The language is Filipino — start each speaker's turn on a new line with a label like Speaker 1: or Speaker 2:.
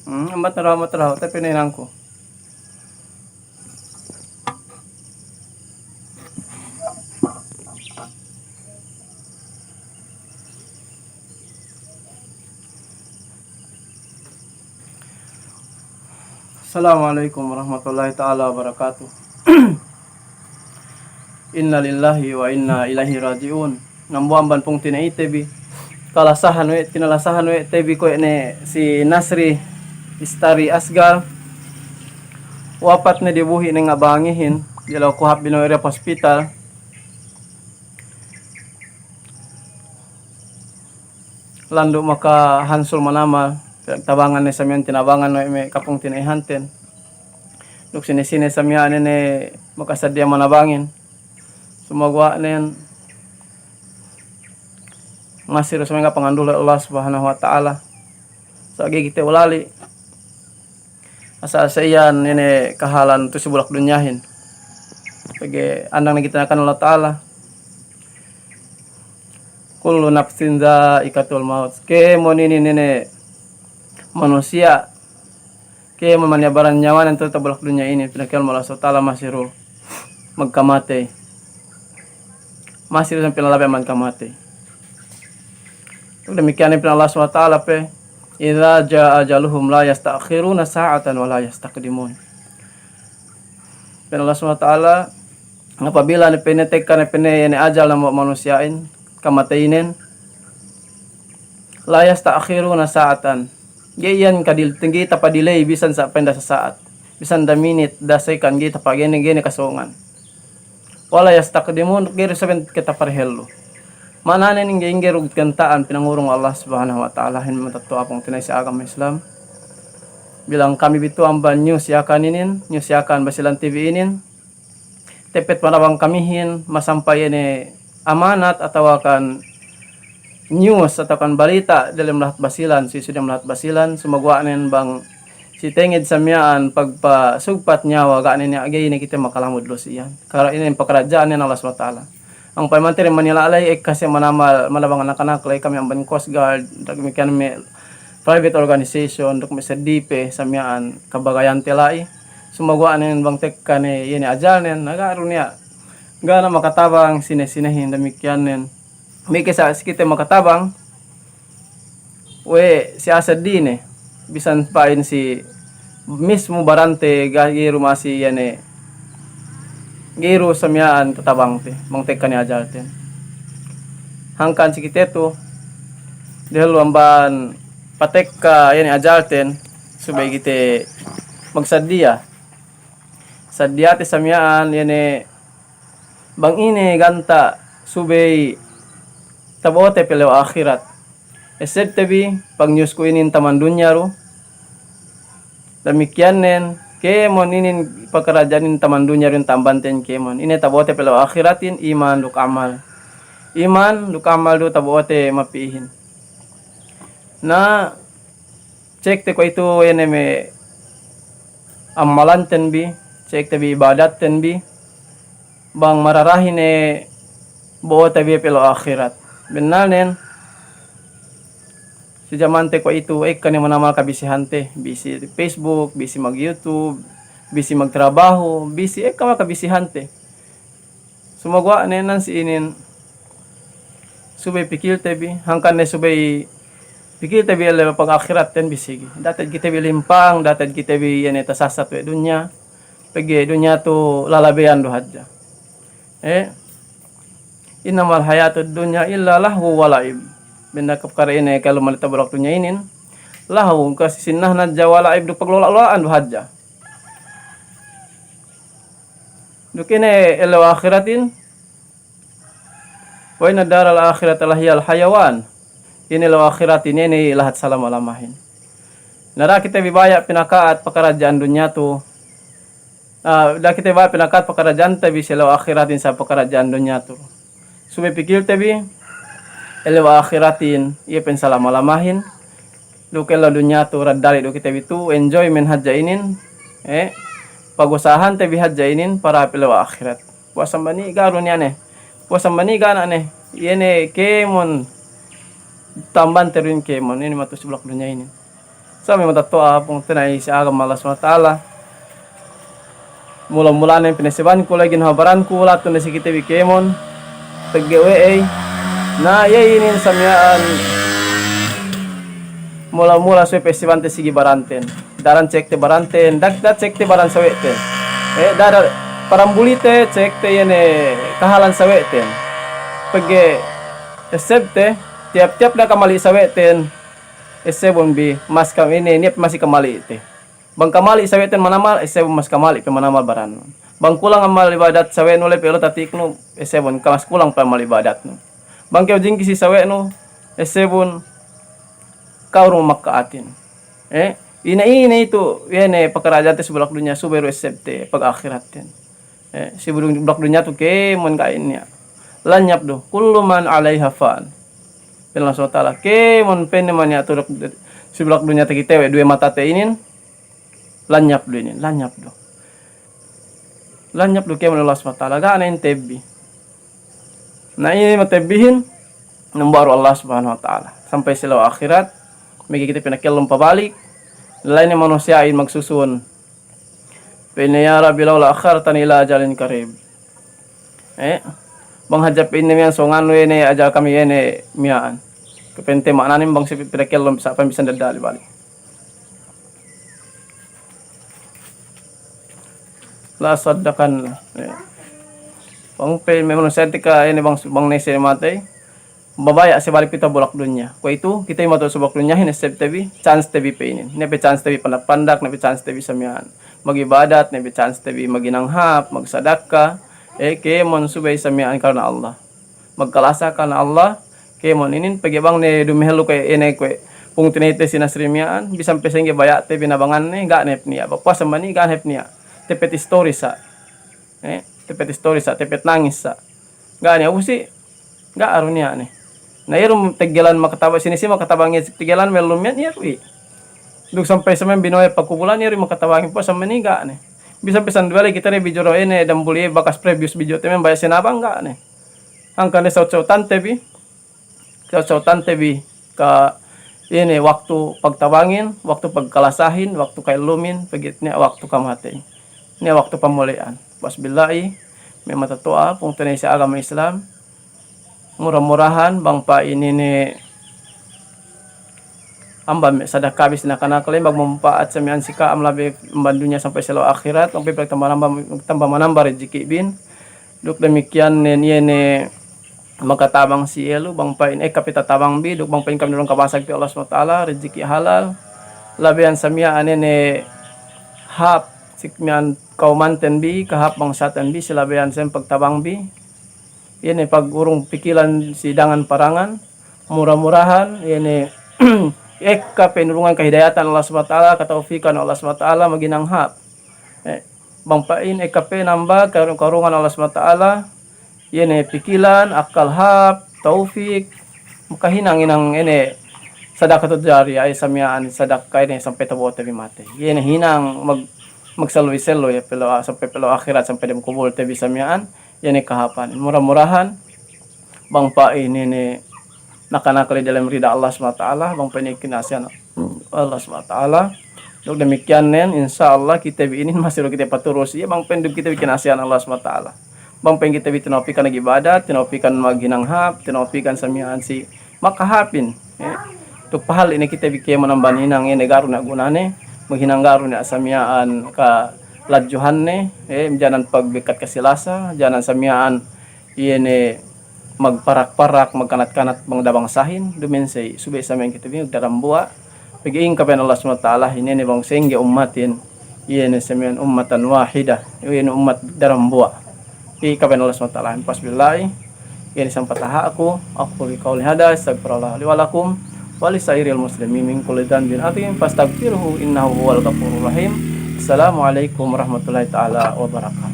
Speaker 1: Ambat na raw, tapi pinainan ko. Assalamualaikum warahmatullahi ta'ala wabarakatuh. Inna lillahi wa inna ilaihi rajiun. Nambuan ban pong tinaitebi. Kinalasahan we tebi ko ini si Nasri Istari Asgar. Wapat na dibuhi ng abangihin. Dilaw kuhap binoyre hospital. Lando maka hansul manamal. Tabangan ni sa miyan tinabangan no may kapong tinaihanten. Duk sinisine sa miyan ni makasadya manabangin. Sumagwa na yan. Masiro sa mga pangandula Allah subhanahu wa ta'ala. Sa kita ulali. Asa sa iyan ini kahalan to si bulak dunyahin. Pagi andang nagitanakan Allah ta'ala. Kullu nafsin dha'iqatul maut. Ke mo nini manusia. Ke memanyabaran nyawa nanti tabulak dunia ini. Pinakil Allah ta'ala masiro magkamate. Masiro sa pinalabi magkamate. Demikian ibn Allah SWT pe idza jaa ajaluhum la yasta'khiruna sa'atan wa la yastaqdimun. Allah SWT apabila ni penetekan ni ajal ng manusiain kamatainin la yasta'khiruna sa'atan. Giyan kadil tinggi ta pa delay bisan sa penda sa saat. Bisan da minute da second gita pa gini kasongan. Wala yastaqdimun giri saben kita parhello. Mananin ng gaingerug kantaan pinangurong Allah subhanahu wa ta'ala hin matatu apong tinay sa agama Islam. Bilang kami bitu amban news yakan basilan TV inin. Tepet manabang kamihin masampay ini amanat atau akan news atau kan balita dalam lahat basilan sisudang lahat basilan sumagwaanin bang si tengid samyaan pagpasugpat nyawa gaanin niya agay ni kita makalamod lo siyan. Kara ini pakerajaan ni Allah subhanahu wa ta'ala. Ang pamantiri Manila alay kasi manabang anak-anak lay kami ang Coast Guard dagmikan may private organization dok may DP samyaan kabagayan tilay sumagwa nin bang tek kani yini ajal nen nagaro niya gana makatabang sinesinahin demikian nen may kisa kita makatabang we si Asad din bisan pain si mismo barante gagi rumasi yan giro samyaan tatabang te mangtek kani ajal ten hangkan sikiteto dahil amban patek ka yan ajal ten subay kite magsadya sadya te samyaan yan bang ini ganta subay tabote pelew akhirat esed tabi pag news ko inin taman dunya ro damikyan nen kemon inin pagkarajanin taman dunya rin tambanten kemon ini tabote pelo akhiratin iman luk amal do tabote mapihin na check te ko ito yan may amalan ten bi check te bi ibadat ten bi bang mararahin bote bi pelo akhirat benanen si jamante ko ito kani manamal kabisihante busy Facebook, busy mag YouTube, busy magtrabaho, busy kama kabisihante. Sumagwa nenan si inin subay pikil tebi hangkan ne subay pikil tebi ale pag akhirat ten bisigi. Datad kita bilimpang, datad kita bi yan tasasat we dunya. Pagi dunya to lalabean do hadja. Innamal hayatud dunya illa lahu wa laib. Bendakap karene kalau malita bolak dunya inin lahu kasi sinah na jawala ibdu paglola-lolaan do hadja. Dukine elo akhiratin wa inna daral akhirat lahiyal hayawan. Ini lo akhiratin ini lahat salam alamahin. Nara kita bibaya pinakaat pakarajaan dunya to. Da kita bibaya pinakaat pakarajaan tabi silo akhiratin sa pakarajaan dunya to. Sumipikil tabi elo akhiratin iya pensalam alamahin. Dukela dunya to radali do kita bitu enjoy men hadja inin pagusahan te bihadja inin para pilo akhirat puasam bani garon yan puasam bani gana yene kemon tamban terin kemon ini matus blok dunya ini Sa may matatua pong tinay si agam Allah SWT. Mula-mula na yung pinasiban ko, lagi nahabaran ko, lahat na si kita bikemon, taggewe na yayinin sa miyaan, mula-mula sa festival te sige baranten, daran cek te baranten, dagdat cek te baran sa weten, daran parambulite cek te yan kahalan sa weten, pagge esebte, tiap-tiap na kamali sa weten, esebon bi, mas kami nip masih kamali ite. Bang kamali sa weten manamal, esebon mas kamali pe manamal baran. Bang kulang ang malibadat sa wen ule pero tatikno, esebon kamas kulang pa malibadat no. Bang kau jingki si sa wen no, esebon kaurong makaatin. Ina itu, yene pakarajat te subulak dunya suberu esebte pag akhirat ten. Si bulak dunya tu ke mon kain niya. Lanyap do, kullu man alaiha fan. Allah SWT ke mon pen man ya turuk si bulak dunya te kitewe dua mata te inin. Lanyap do ini, lanyap do. Lanyap do ke mon Allah SWT ga na tebi. Na ini matebihin ng baru Allah Subhanahu wa taala sampai sila akhirat may kita pinakilom pabalik lain na manusia ay magsusun pinayara bilaw la akhartan ila ajalin karib bang hajapin niyan so ngano yun ajal kami yun miyaan kapente mananim bang si pinakilom sa pambisan dadali balik la saddakan bang pe may manusia tika ini bang nese matay babaya si balik kita bulak dunya. Ko itu kita yung mato subak dunya hinesep tabi chance tabi peinin. Nepe chance tabi pandak nepe chance tabi samihan. Magibadat nepe chance tabi maginanghap, magsadaka. Ke mon subay samihan karena Allah. Magkalasa karena Allah. Ke mon inin pagibang ne dumihelu kay ene ko pung tinete sinasrimian bisan pesenge baya te binabangan ne ga nep niya. Bakwa sa mani ga nep niya. Tepet story sa. Tepet story sa tepet nangis sa. Ga niya usi ga aron niya ne. Na irum tegelan makataba sinisi makatabangin tegelan melum yan iri. Dug sampai sa men binoy pagkubulan iri makatabangin po sa maniga ne. Bisa pesan dua kita ne video ene dambuli bakas previous video temen baya sinabang ga ne. Angka ne sautan tebi. Sautan tebi ka ini waktu pagtabangin, waktu pagkalasahin, waktu kay lumin, pagitnya waktu kamatay. Ini waktu pamulian. Wasbillahi may matatua pung tunay sa agama Islam. Murah-murahan bang pa ini ni ambam sadaka bis na kanakle magmumpaat sa mian sika am labi bandunya sampai selo akhirat ang pipag tambah manambah rezeki bin duk demikian ne makatabang si elu bang pa ini kapitatabang bi duk bang pa kami nulung kabasag pi Allah SWT rezeki halal labian sa mian ne hap sikmian kaumanten bi kahap bang satan bi silabian sem pagtabang bi ini pag urong pikilan si dangan parangan murah-murahan ini penulungan kahidayatan Allah SWT kataufikan Allah SWT maginanghap bangpain nambah karungan Allah SWT ini pikilan akal hap taufik makahinang inang ini sadaqatul jariyah ay samyaan sadaqah ini sampai tabo tabi mate ini hinang magsalwi-selo ya sampai pelo akhirat sampai dem kubul tabi samyaan yan kahapan murah-murahan bang pa ini nakanakali dalam rida Allah SWT bang pa ini kinasian Allah SWT dok demikian nen insyaallah kita biinin masih kita paturus ya bang penduk kita kinasian Allah SWT bang pen kita tinopikan lagi ibadat tinopikan maginanghap tinopikan samian si makahapin tuk pahal ini kita bikin menambah hinang ini garuna gunane menghinang garuna samian ka ladjuhan ne janan pagbikat kasilasa janan samiaan ini magparak-parak magkanat-kanat mangdabang sahin dumin say subay samian kita bing darambua pagiing kapan Allah SWT ini bang sengge ummatin ini samian ummatan wahidah ini ummat darambua kapan Allah SWT pasbillahi ini sampataha aku biqauli hada astagfirullah li wa lakum wa lisairil muslimin min kulli dhanbin atim fastaghfiruhu innahu huwal ghafurur rahim. Assalamualaikum warahmatullahi taala wabarakatuh.